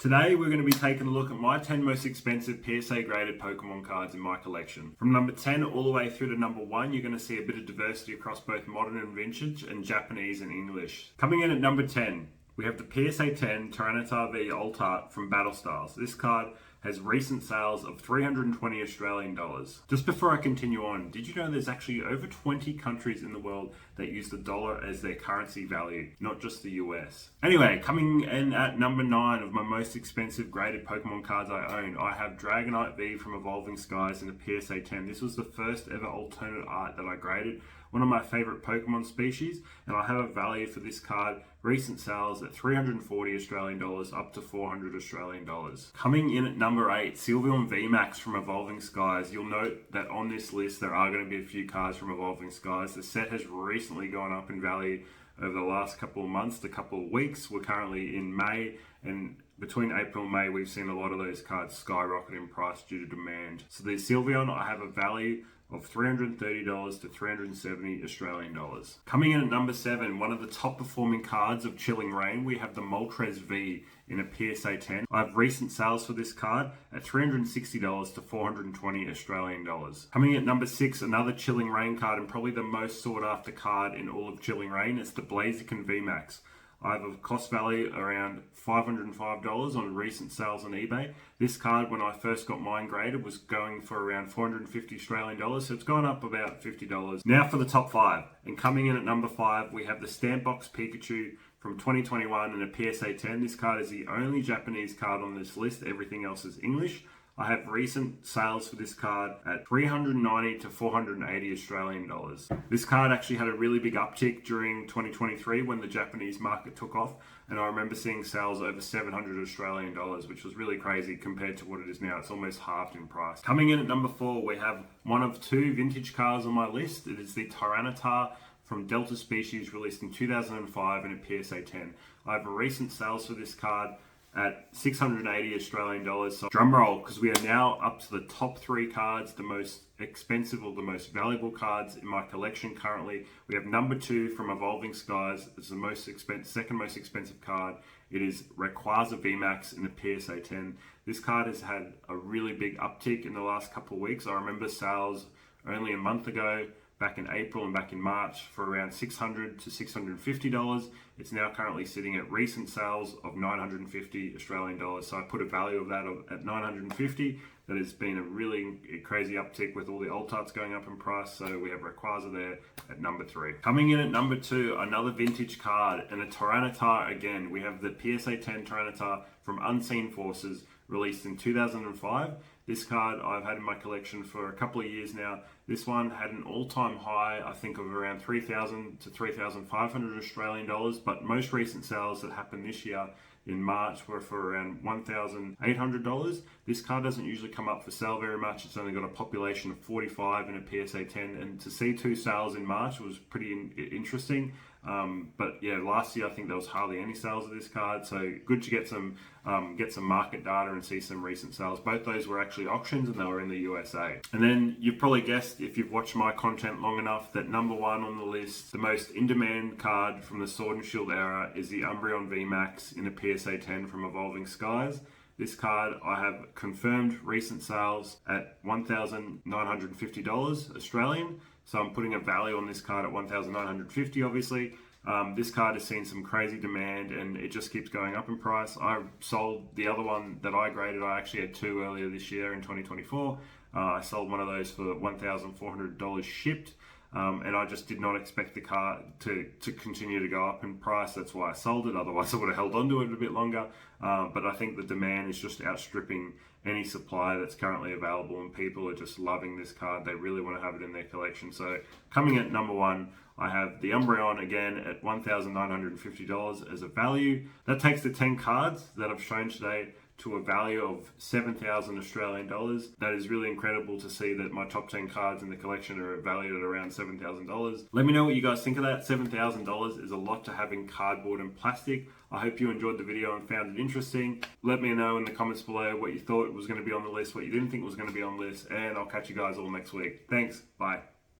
Today we're going to be taking a look at my 10 most expensive PSA graded Pokemon cards in my collection. From number 10 all the way through to number 1, you're going to see a bit of diversity across both modern and vintage and Japanese and English. Coming in at number 10, we have the PSA 10 Tyranitar V Alt Art from Battle Styles. This card has recent sales of 320 Australian dollars. Just before I continue on, did you know there's actually over 20 countries in the world that use the dollar as their currency value, not just the US? Anyway, coming in at number 9 of my most expensive graded Pokemon cards I own, I have Dragonite V from Evolving Skies in the PSA 10. This was the first ever alternate art that I graded, one of my favorite Pokemon species, and I have a value for this card, recent sales at 340 Australian dollars up to 400 Australian dollars. Coming in at number 8, Sylveon VMAX from Evolving Skies. You'll note that on this list there are going to be a few cards from Evolving Skies. The set has recently gone up in value over the last couple of months to couple of weeks. We're currently in May, and between April and May we've seen a lot of those cards skyrocket in price due to demand. So the Sylveon, I have a value of $330 to 370 Australian dollars. Coming in at number 7, one of the top performing cards of Chilling Reign, we have the Moltres V in a PSA 10. I have recent sales for this card at $360 to 420 Australian dollars. Coming in at number 6, another Chilling Reign card, and probably the most sought after card in all of Chilling Reign. It's the Blaziken VMAX. I have a cost value around $505 on recent sales on eBay. This card, when I first got mine graded, was going for around 450 Australian dollars, so it's gone up about $50. Now for the top 5. And coming in at number 5, we have the Stampbox Pikachu from 2021 in a PSA 10. This card is the only Japanese card on this list. Everything else is English. I have recent sales for this card at 390 to 480 Australian dollars. This card actually had a really big uptick during 2023 when the Japanese market took off, and I remember seeing sales over 700 Australian dollars, which was really crazy compared to what it is now. It's almost halved in price. Coming in at number 4, we have one of 2 vintage cards on my list. It is the Tyranitar from Delta Species, released in 2005 in a PSA 10. I have a recent sales for this card at 680 Australian dollars. So drum roll, because we are now up to the top 3 cards, the most expensive or the most valuable cards in my collection currently. We have number 2 from Evolving Skies. It's the second most expensive card. It is Rayquaza VMAX in the PSA 10. This card has had a really big uptick in the last couple of weeks. I remember sales only a month ago, back in April and back in March, for around $600 to $650. It's now currently sitting at recent sales of 950 Australian dollars. So I put a value of that at 950. That has been a really crazy uptick with all the alt arts going up in price. So we have Rayquaza there at number 3. Coming in at number 2, another vintage card and a Tyranitar again. We have the PSA 10 Tyranitar from Unseen Forces, released in 2005. This card I've had in my collection for a couple of years now. This one had an all-time high, I think, of around 3,000 to 3,500 Australian dollars, but most recent sales that happened this year in March were for around $1,800. This card doesn't usually come up for sale very much. It's only got a population of 45 in a PSA 10, and to see 2 sales in March was pretty interesting. But yeah, last year I think there was hardly any sales of this card, so good to get some market data and see some recent sales. Both those were actually auctions, and they were in the USA. And then you've probably guessed, if you've watched my content long enough, that number 1 on the list, the most in-demand card from the Sword and Shield era, is the Umbreon VMAX in a PSA 10 from Evolving Skies. This card, I have confirmed recent sales at $1,950 Australian. So I'm putting a value on this card at $1,950, obviously. This card has seen some crazy demand, and it just keeps going up in price. I sold the other one that I graded. I actually had 2 earlier this year in 2024. I sold one of those for $1,400 shipped. And I just did not expect the car to continue to go up in price. That's why I sold it. Otherwise I would have held on to it a bit longer. But I think the demand is just outstripping any supply that's currently available, and people are just loving this card. They really want to have it in their collection. So coming at number 1, I have the Umbreon again at $1,950 as a value. That takes the 10 cards that I've shown today to a value of 7,000 Australian dollars. That is really incredible to see that my top 10 cards in the collection are valued at around $7,000. Let me know what you guys think of that. $7,000 is a lot to have in cardboard and plastic. I hope you enjoyed the video and found it interesting. Let me know in the comments below what you thought was going to be on the list, what you didn't think was going to be on the list, and I'll catch you guys all next week. Thanks. Bye.